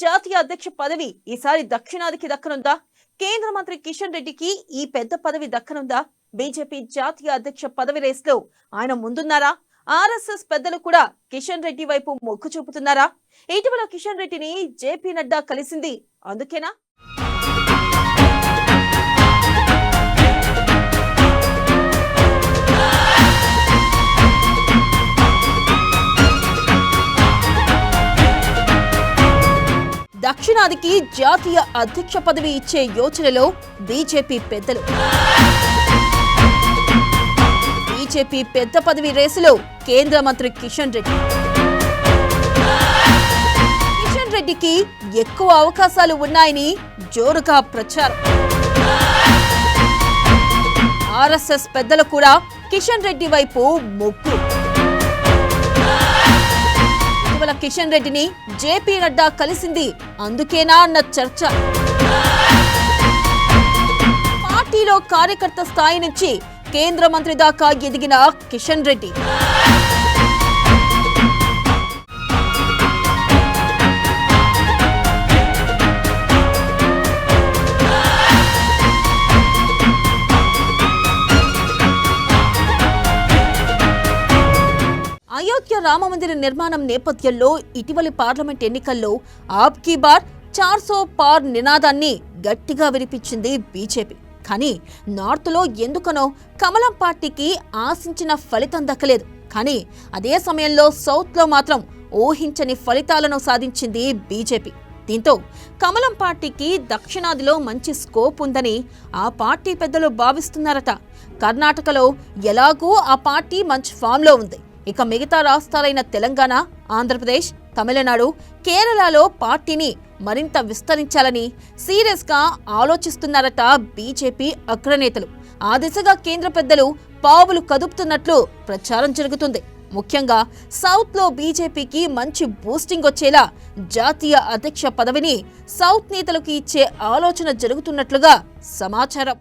జాతీయ అధ్యక్ష పదవి ఈసారి దక్షిణాదికి దక్కనుందా? కేంద్ర మంత్రి కిషన్ రెడ్డికి ఈ పెద్ద పదవి దక్కనుందా? బీజేపీ జాతీయ అధ్యక్ష పదవి రేసులో ఆయన ముందున్నారా? ఆర్ఎస్ఎస్ పెద్దలు కూడా కిషన్ రెడ్డి వైపు మొగ్గు చూపుతున్నారా? ఇటీవల కిషన్ రెడ్డిని జేపీ నడ్డా కలిసింది అందుకేనా? దక్షిణాదికి జాతీయ అధ్యక్ష పదవి ఇచ్చే యోచనలో బీజేపీ పెద్దలు. బీజేపీ పెద్ద పదవి రేసులో కేంద్ర మంత్రి కిషన్ రెడ్డి. కిషన్ రెడ్డికి ఎక్కువ అవకాశాలు ఉన్నాయని జోరుగా ప్రచారం. ఆర్ఎస్ఎస్ పెద్దలు కూడా కిషన్ రెడ్డి వైపు మొగ్గు. కిషన్ రెడ్డిని జేపీ నడ్డా కలిసింది అందుకేనా అన్న చర్చ. పార్టీలో కార్యకర్త స్థాయి నుంచి కేంద్ర మంత్రి దాకా ఎదిగిన కిషన్ రెడ్డి అయోధ్య రామమందిర నిర్మాణం నేపథ్యంలో ఇటీవలి పార్లమెంట్ ఎన్నికల్లో ఆప్ కీ బార్ 400 పార్ నినాదాన్ని గట్టిగా వినిపించింది బీజేపీ. కానీ నార్త్లో ఎందుకనో కమలం పార్టీకి ఆశించిన ఫలితం దక్కలేదు. కానీ అదే సమయంలో సౌత్లో మాత్రం ఊహించని ఫలితాలను సాధించింది బీజేపీ. దీంతో కమలం పార్టీకి దక్షిణాదిలో మంచి స్కోప్ ఉందని ఆ పార్టీ పెద్దలు భావిస్తున్నారట. కర్ణాటకలో ఎలాగూ ఆ పార్టీ మంచి ఫామ్లో ఉంది. ఇక మిగతా రాష్ట్రాలైన తెలంగాణ, ఆంధ్రప్రదేశ్, తమిళనాడు, కేరళలో పార్టీని మరింత విస్తరించాలని సీరియస్గా ఆలోచిస్తున్నారట బీజేపీ అగ్రనేతలు. ఆ దిశగా కేంద్ర పెద్దలు పావులు కదుపుతున్నట్లు ప్రచారం జరుగుతుంది. ముఖ్యంగా సౌత్లో బీజేపీకి మంచి బూస్టింగ్ వచ్చేలా జాతీయ అధ్యక్ష పదవిని సౌత్ నేతలకు ఇచ్చే ఆలోచన జరుగుతున్నట్లుగా సమాచారం.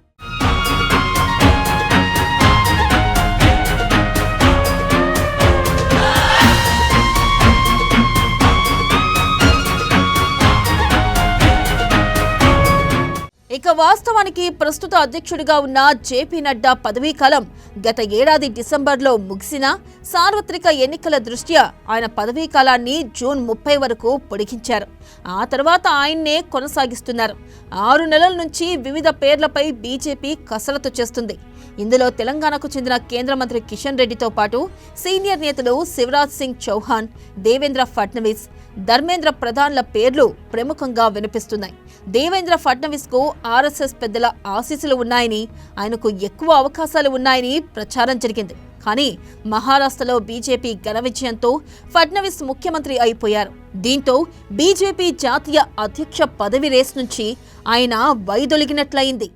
ఇక వాస్తవానికి ప్రస్తుత అధ్యక్షుడిగా ఉన్న జేపీ నడ్డా పదవీకాలం గత ఏడాది డిసెంబర్లో ముగిసినా సార్వత్రిక ఎన్నికల దృష్ట్యా ఆయన పదవీకాలాన్ని జూన్ 30 వరకు పొడిగించారు. ఆ తర్వాత ఆయన్నే కొనసాగిస్తున్నారు. 6 నెలల నుంచి వివిధ పేర్లపై బీజేపీ కసరత్తు చేస్తుంది. ఇందులో తెలంగాణకు చెందిన కేంద్ర మంత్రి కిషన్ రెడ్డితో పాటు సీనియర్ నేతలు శివరాజ్ సింగ్ చౌహాన్, దేవేంద్ర ఫడ్నవీస్, ధర్మేంద్ర ప్రధాన్ల పేర్లు ప్రముఖంగా వినిపిస్తున్నాయి. దేవేంద్ర ఫడ్నవీస్ కు ఆర్ఎస్ఎస్ పెద్దల ఆశీస్సులు ఉన్నాయని, ఆయనకు ఎక్కువ అవకాశాలు ఉన్నాయని ప్రచారం జరిగింది. కానీ మహారాష్ట్రలో బీజేపీ ఘన విజయంతో ఫడ్నవీస్ ముఖ్యమంత్రి అయిపోయారు. దీంతో బీజేపీ జాతీయ అధ్యక్ష పదవి రేస్ నుంచి ఆయన వైదొలిగినట్లయింది.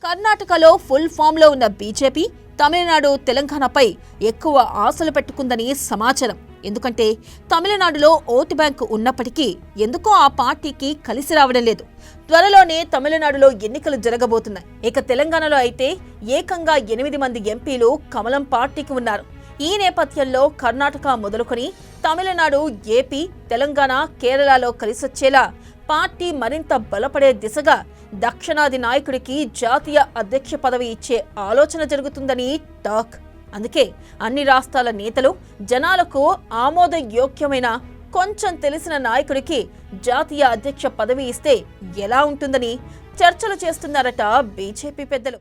కర్ణాటకలో ఫుల్ ఫామ్ లో ఉన్న బీజేపీ తమిళనాడు, తెలంగాణపై ఎక్కువ ఆశలు పెట్టుకుందని సమాచారం. ఎందుకంటే తమిళనాడులో ఓటు బ్యాంకు ఉన్నప్పటికీ ఎందుకో ఆ పార్టీకి కలిసి రావడం లేదు. త్వరలోనే తమిళనాడులో ఎన్నికలు జరగబోతున్నాయి. ఇక తెలంగాణలో అయితే ఏకంగా 8 మంది ఎంపీలు కమలం పార్టీకి ఉన్నారు. ఈ నేపథ్యంలో కర్ణాటక మొదలుకొని తమిళనాడు, ఏపీ, తెలంగాణ, కేరళలో కలిసొచ్చేలా పార్టీ మరింత బలపడే దిశగా దక్షిణాది నాయకుడికి జాతీయ అధ్యక్ష పదవి ఇచ్చే ఆలోచన జరుగుతుందని టాక్. అందుకే అన్ని రాష్ట్రాల నేతలు జనాలకు ఆమోదయోగ్యమైన కొంచెం తెలిసిన నాయకుడికి జాతీయ అధ్యక్ష పదవి ఇస్తే ఎలా ఉంటుందని చర్చలు చేస్తున్నారట బీజేపీ పెద్దలు.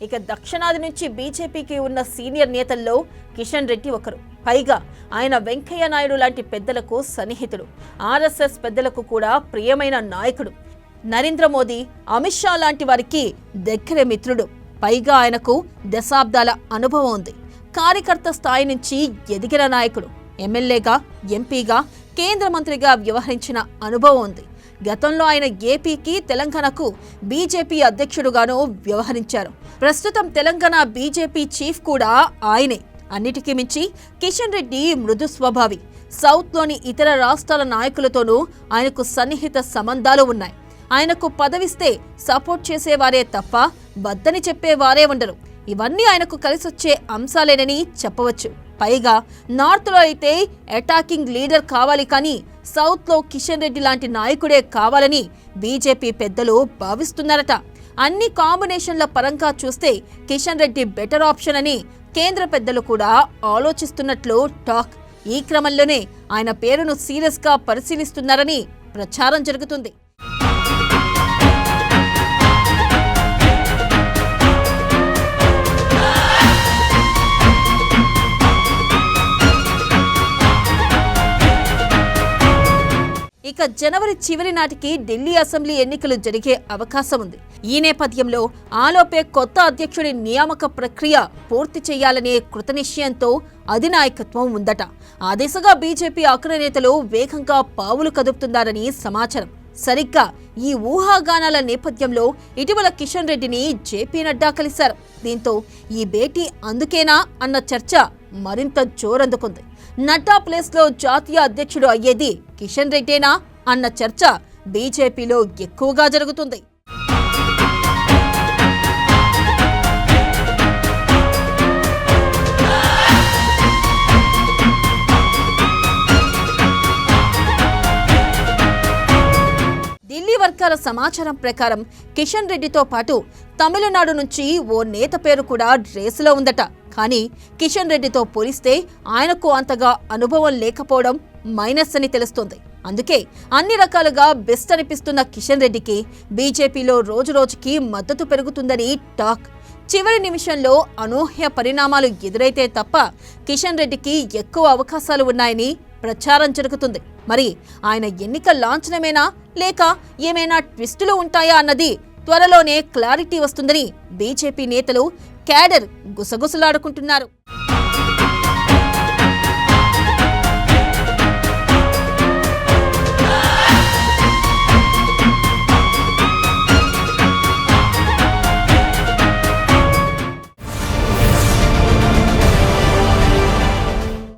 ఇక దక్షిణాది నుంచి బీజేపీకి ఉన్న సీనియర్ నేతల్లో కిషన్ రెడ్డి ఒకరు. పైగా ఆయన వెంకయ్య నాయుడు లాంటి పెద్దలకు సన్నిహితుడు. ఆర్ఎస్ఎస్ పెద్దలకు కూడా ప్రియమైన నాయకుడు. నరేంద్ర మోదీ, అమిత్ షా లాంటి వారికి దగ్గర మిత్రుడు. పైగా ఆయనకు దశాబ్దాల అనుభవం ఉంది. కార్యకర్త స్థాయి నుంచి ఎదిగిన నాయకుడు. ఎమ్మెల్యేగా, ఎంపీగా, కేంద్ర మంత్రిగా వ్యవహరించిన అనుభవం ఉంది. గతంలో ఆయన ఏపీకి తెలంగాణకు బీజేపీ అధ్యక్షుడుగాను వ్యవహరించారు. ప్రస్తుతం తెలంగాణ బీజేపీ చీఫ్ కూడా ఆయనే. అన్నిటికీ మించి కిషన్ రెడ్డి మృదు స్వభావి. సౌత్లోని ఇతర రాష్ట్రాల నాయకులతోనూ ఆయనకు సన్నిహిత సంబంధాలు ఉన్నాయి. ఆయనకు పదవిస్తే సపోర్ట్ చేసేవారే తప్ప వద్దని చెప్పేవారే ఉండరు. ఇవన్నీ ఆయనకు కలిసొచ్చే అంశాలేనని చెప్పవచ్చు. పైగా నార్త్లో అయితే అటాకింగ్ లీడర్ కావాలి, కానీ సౌత్లో కిషన్ రెడ్డి లాంటి నాయకుడే కావాలని బీజేపీ పెద్దలు భావిస్తున్నారట. అన్ని కాంబినేషన్ల పరంగా చూస్తే కిషన్ రెడ్డి బెటర్ ఆప్షన్ అని కేంద్ర పెద్దలు కూడా ఆలోచిస్తున్నట్లు టాక్. ఈ క్రమంలోనే ఆయన పేరును సీరియస్గా పరిశీలిస్తున్నారని ప్రచారం జరుగుతుంది. ఇక జనవరి చివరి నాటికి ఢిల్లీ అసెంబ్లీ ఎన్నికలు జరిగే అవకాశం ఉంది. ఈ నేపథ్యంలో ఆలోపే కొత్త అధ్యక్షుడి నియామక ప్రక్రియ పూర్తి చేయాలనే కృతనిశ్చయంతో అధినాయకత్వం ఉందట. ఆ దిశగా బీజేపీ అగ్రనేతలు వేగంగా పావులు కదుపుతున్నారని సమాచారం. సరిగ్గా ఈ ఊహాగానాల నేపథ్యంలో ఇటీవల కిషన్ రెడ్డిని జేపీ నడ్డా కలిశారు. దీంతో ఈ భేటీ అందుకేనా అన్న చర్చ మరింత జోరందుకుంది. నడ్డా ప్లేస్లో జాతీయ అధ్యక్షుడు అయ్యేది కిషన్ రెడ్డేనా అన్న చర్చ బీజేపీలో ఎక్కువగా జరుగుతుంది. ఢిల్లీ వర్గాల సమాచారం ప్రకారం కిషన్ రెడ్డితో పాటు తమిళనాడు నుంచి ఓ నేత పేరు కూడా రేసులో ఉందట. కానీ కిషన్ రెడ్డితో పోలిస్తే ఆయనకు అంతగా అనుభవం లేకపోవడం మైనస్ అని తెలుస్తోంది. అందుకే అన్ని రకాలుగా బెస్ట్ అనిపిస్తున్న కిషన్ రెడ్డికి బీజేపీలో రోజురోజుకి మద్దతు పెరుగుతుందని టాక్. చివరి నిమిషంలో అనూహ్య పరిణామాలు ఎదురైతే తప్ప కిషన్ రెడ్డికి ఎక్కువ అవకాశాలు ఉన్నాయని ప్రచారం జరుగుతుంది. మరి ఆయన ఎన్నిక లాంఛనమేనా లేక ఏమైనా ట్విస్టులు ఉంటాయా అన్నది త్వరలోనే క్లారిటీ వస్తుందని బీజేపీ నేతలు, క్యాడర్ గుసగుసలాడుకుంటున్నారు.